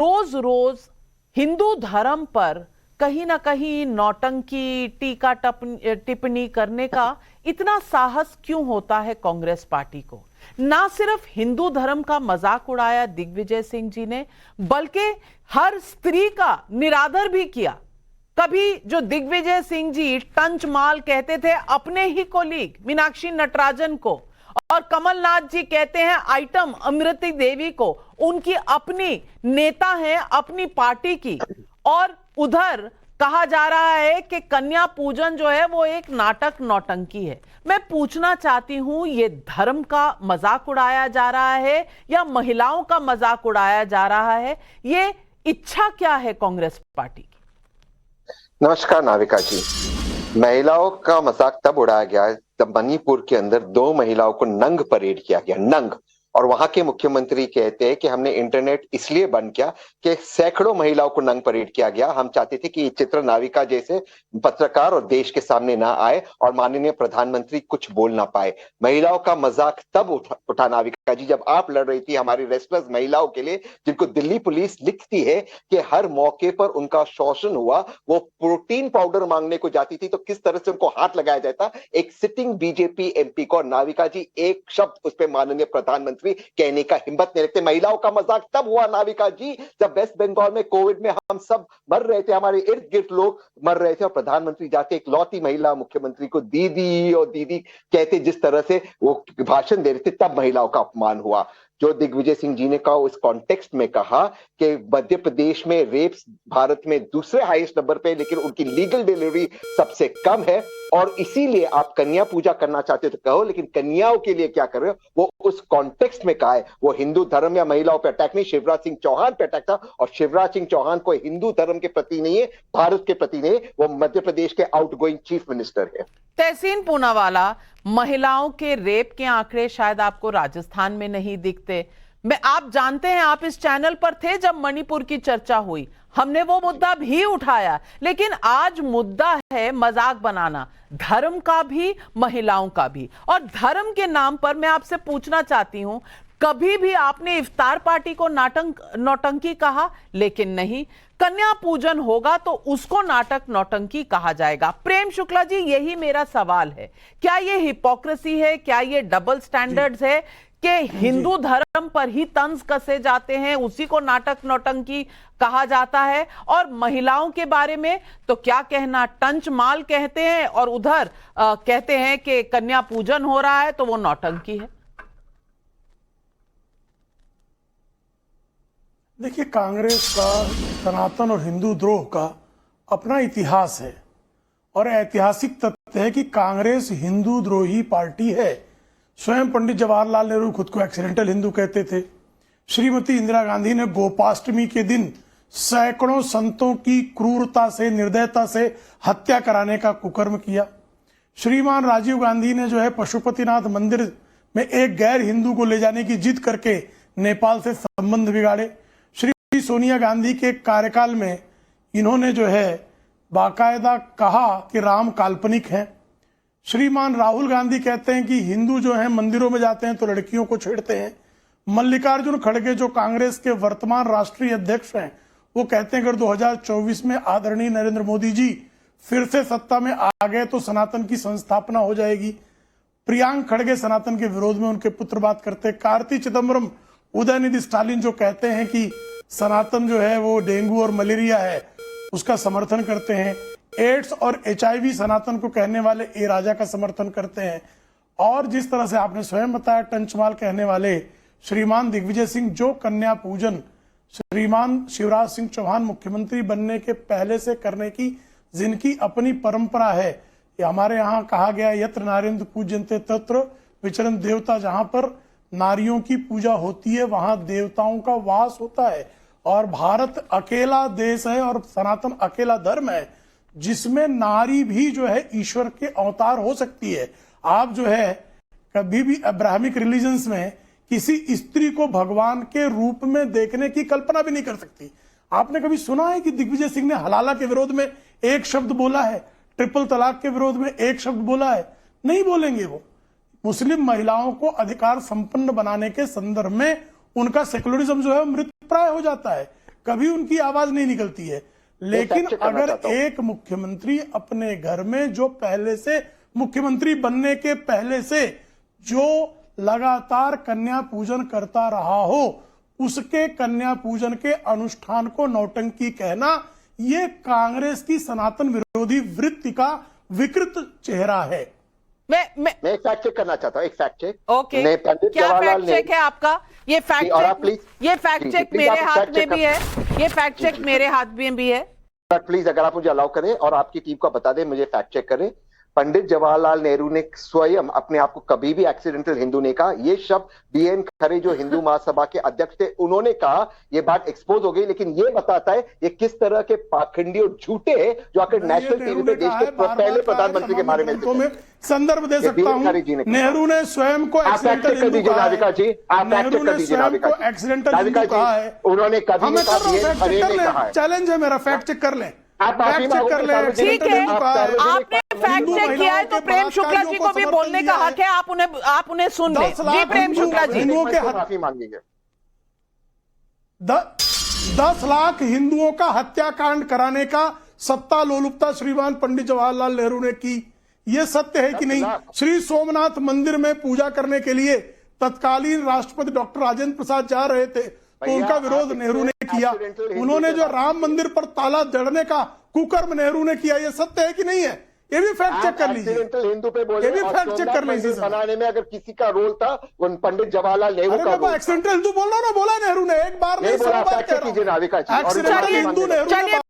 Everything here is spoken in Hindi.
रोज रोज हिंदू धर्म पर कहीं ना कहीं नौटंकी, टीका टिप्पणी करने का इतना साहस क्यों होता है कांग्रेस पार्टी को? ना सिर्फ हिंदू धर्म का मजाक उड़ाया दिग्विजय सिंह जी ने, बल्कि हर स्त्री का निरादर भी किया। कभी जो दिग्विजय सिंह जी टंचमाल कहते थे अपने ही कोलीग मीनाक्षी नटराजन को, और कमलनाथ जी कहते हैं आइटम अमृति देवी को, उनकी अपनी नेता है अपनी पार्टी की। और उधर कहा जा रहा है कि कन्या पूजन जो है वो एक नाटक नौटंकी है। मैं पूछना चाहती हूं, ये धर्म का मजाक उड़ाया जा रहा है या महिलाओं का मजाक उड़ाया जा रहा है? ये इच्छा क्या है कांग्रेस पार्टी की? नमस्कार नाविका जी। महिलाओं का मजाक तब उड़ाया गया जब मणिपुर के अंदर 2 महिलाओं को नंग परेड किया गया, नंग। और वहां के मुख्यमंत्री कहते हैं कि हमने इंटरनेट इसलिए बंद किया कि सैकड़ों महिलाओं को नंग परेड किया गया। हम चाहते थे कि ये चित्र नाविका जैसे पत्रकार और देश के सामने ना आए और माननीय प्रधानमंत्री कुछ बोल ना पाए। महिलाओं का मजाक तब उठा नाविका जी जब आप लड़ रही थी हमारी रेस्टलेस महिलाओं के लिए, जिनको दिल्ली पुलिस लिखती है कि हर मौके पर उनका शोषण हुआ। वो प्रोटीन पाउडर मांगने को जाती थी तो किस तरह से उनको हाथ लगाया जाता एक सिटिंग बीजेपी एमपी को। नाविका जी एक शब्द उस पर माननीय प्रधानमंत्री कहने का हिम्मत नहीं रखते। महिलाओं का मजाक तब हुआ नाविका जी जब वेस्ट बंगाल में कोविड में हम सब मर रहे थे, हमारे इर्द गिर्द लोग मर रहे थे और प्रधानमंत्री जाके एक लौती महिला मुख्यमंत्री को दीदी और दीदी कहते जिस तरह से वो भाषण दे रहे थे, तब महिलाओं का अपमान हुआ। जो दिग्विजय सिंह जी ने कहा उस कॉन्टेक्स्ट में कहा कि मध्य प्रदेश में रेप्स भारत में दूसरे हाईएस्ट नंबर पे, लेकिन उनकी लीगल डिलीवरी सबसे कम है और इसीलिए आप कन्या पूजा करना चाहते हो तो कहो, लेकिन कन्याओं के लिए क्या कर रहे हो? वो उस कॉन्टेक्स्ट में कहा है। वो हिंदू धर्म या महिलाओं पे अटैक नहीं, शिवराज सिंह चौहान पे अटैक था। और शिवराज सिंह चौहान कोई हिंदू धर्म के प्रति नहीं है, भारत के प्रति नहीं, वो मध्य प्रदेश के आउटगोइंग चीफ मिनिस्टर है। तहसीन पूनावाला, महिलाओं के रेप के आंकड़े शायद आपको राजस्थान में नहीं दिखते। आप जानते हैं, आप इस चैनल पर थे जब मणिपुर की चर्चा हुई, हमने वो मुद्दा भी उठाया। लेकिन आज मुद्दा है मजाक बनाना, धर्म का भी महिलाओं का भी। और धर्म के नाम पर मैं आपसे पूछना चाहती हूं, कभी भी आपने इफ्तार पार्टी को नौटंकी कहा? लेकिन नहीं, कन्या पूजन होगा तो उसको नाटक नौटंकी कहा जाएगा। प्रेम शुक्ला जी, यही मेरा सवाल है, क्या ये हिपोक्रेसी है, क्या ये डबल स्टैंडर्ड्स है कि हिंदू धर्म पर ही तंज कसे जाते हैं, उसी को नाटक नौटंकी कहा जाता है, और महिलाओं के बारे में तो क्या कहना, टंचमाल कहते हैं, और उधर कहते हैं कि कन्या पूजन हो रहा है तो वो नौटंकी है? देखिए, कांग्रेस का सनातन और हिंदू द्रोह का अपना इतिहास है और ऐतिहासिक तथ्य है कि कांग्रेस हिंदू द्रोही पार्टी है। स्वयं पंडित जवाहरलाल नेहरू खुद को एक्सीडेंटल हिंदू कहते थे। श्रीमती इंदिरा गांधी ने गोपाष्टमी के दिन सैकड़ों संतों की क्रूरता से, निर्दयता से हत्या कराने का कुकर्म किया। श्रीमान राजीव गांधी ने जो है पशुपतिनाथ मंदिर में एक गैर हिंदू को ले जाने की जिद करके नेपाल से संबंध बिगाड़े। श्री सोनिया गांधी के कार्यकाल में इन्होंने जो है बाकायदा कहा कि राम काल्पनिक हैं। श्रीमान राहुल गांधी कहते हैं कि हिंदू जो हैं मंदिरों में जाते हैं तो लड़कियों को छेड़ते हैं। मल्लिकार्जुन खड़गे जो कांग्रेस के वर्तमान राष्ट्रीय अध्यक्ष हैं, वो कहते हैं अगर 2024 में आदरणीय नरेंद्र मोदी जी फिर से सत्ता में आ गए तो सनातन की संस्थापना हो जाएगी। प्रियांक खड़गे सनातन के विरोध में उनके पुत्र बात करते हैं। कार्ति चिदम्बरम, उदयनिधि स्टालिन जो कहते हैं कि सनातन जो है वो डेंगू और मलेरिया है, उसका समर्थन करते हैं। एड्स और HIV सनातन को कहने वाले ए राजा का समर्थन करते हैं। और जिस तरह से आपने स्वयं बताया टंचमाल कहने वाले श्रीमान दिग्विजय सिंह, जो कन्या पूजन श्रीमान शिवराज सिंह चौहान मुख्यमंत्री बनने के पहले से करने की जिनकी अपनी परंपरा है, ये हमारे यहाँ कहा गया यत्र नारेंद्र पूज्यन्ते तत्र विचरन् देवता, जहां पर नारियों की पूजा होती है वहां देवताओं का वास होता है। और भारत अकेला देश है और सनातन अकेला धर्म है जिसमें नारी भी जो है ईश्वर के अवतार हो सकती है। आप जो है कभी भी अब्राहमिक रिलीजन्स में किसी स्त्री को भगवान के रूप में देखने की कल्पना भी नहीं कर सकती। आपने कभी सुना है कि दिग्विजय सिंह ने हलाला के विरोध में एक शब्द बोला है, ट्रिपल तलाक के विरोध में एक शब्द बोला है? नहीं बोलेंगे। वो मुस्लिम महिलाओं को अधिकार संपन्न बनाने के संदर्भ में उनका सेकुलरिज्म जो है मृत प्राय हो जाता है। कभी उनकी आवाज नहीं निकलती है। लेकिन fact check करना अगर चाहता हूं। एक मुख्यमंत्री अपने घर में जो पहले से मुख्यमंत्री बनने के पहले से जो लगातार कन्या पूजन करता रहा हो, उसके कन्या पूजन के अनुष्ठान को नौटंकी कहना, ये कांग्रेस की सनातन विरोधी वृत्ति का विकृत चेहरा है। मैं एक फैक्ट चेक करना चाहता हूँ, एक फैक्ट चेक। ओके, मैं पंडित क्या जवाहरलाल फैक्ट चेक है आपका? ये फैक्ट और आप चेक, प्लीज ये फैक्ट जी, चेक प्लीज मेरे आप हाथ फैक्ट में चेक भी है, ये फैक्ट चेक मेरे हाथ में भी है। प्लीज अगर आप मुझे अलाउ करें और आपकी टीम को बता दें, मुझे फैक्ट चेक करें। पंडित जवाहरलाल नेहरू ने स्वयं अपने आप को कभी भी एक्सीडेंटल हिंदू नहीं कहा। ये शब्द बीएन खरे जो हिंदू महासभा के अध्यक्ष थे, उन्होंने कहा। ये बात एक्सपोज हो गई, लेकिन ये बताता है ये किस तरह के पाखंडी और झूठे हैं जो आकर नेशनल टीवी पे देश के पहले प्रधानमंत्री के बारे में संदर्भ दे सकता हूं। नेहरू ने स्वयं को एक्सीडेंटल हिंदू कहा है। नेहरू ने स्वयं को एक्सीडेंटल हिंदू कहा है। उन्होंने कभी नहीं कहा बीएन खरे ने कहा है। चैलेंज है मेरा, फैक्ट चेक कर लें, आप फैक्ट चेक कर लें। ठीक है, आपने फैक्ट चेक किया है तो प्रेम शुक्ला जी को भी बोलने का हक है, आप उन्हें सुन लें। जी प्रेम शुक्ला जी, माफी मांगेंगे। 10 लाख हिंदुओं का हत्याकांड कराने का सत्ता लोलुपता श्रीमान पंडित जवाहरलाल नेहरू ने की, ये सत्य है कि नहीं? श्री सोमनाथ मंदिर में पूजा करने के लिए तत्कालीन राष्ट्रपति डॉक्टर राजेंद्र प्रसाद जा रहे थे, तो उनका विरोध नेहरू ने किया। उन्होंने जो राम मंदिर पर ताला जड़ने का कुकर्म नेहरू ने किया, ये सत्य है कि नहीं है? ये भी फैक्ट चेक कर लीजिए। हिंदू पे बोले, ये भी फैक्ट चेक कर लीजिए। बनाने में अगर किसी का रोल था, वो पंडित जवाहरलाल नेहरू का रोल था। एक्सीडेंटल हिंदू बोल रहा ना, बोला नेहरू ने, एक बार नहीं, 100 बार कह रहा हूं। एक्सीडेंटल हिंदू नेहरू ने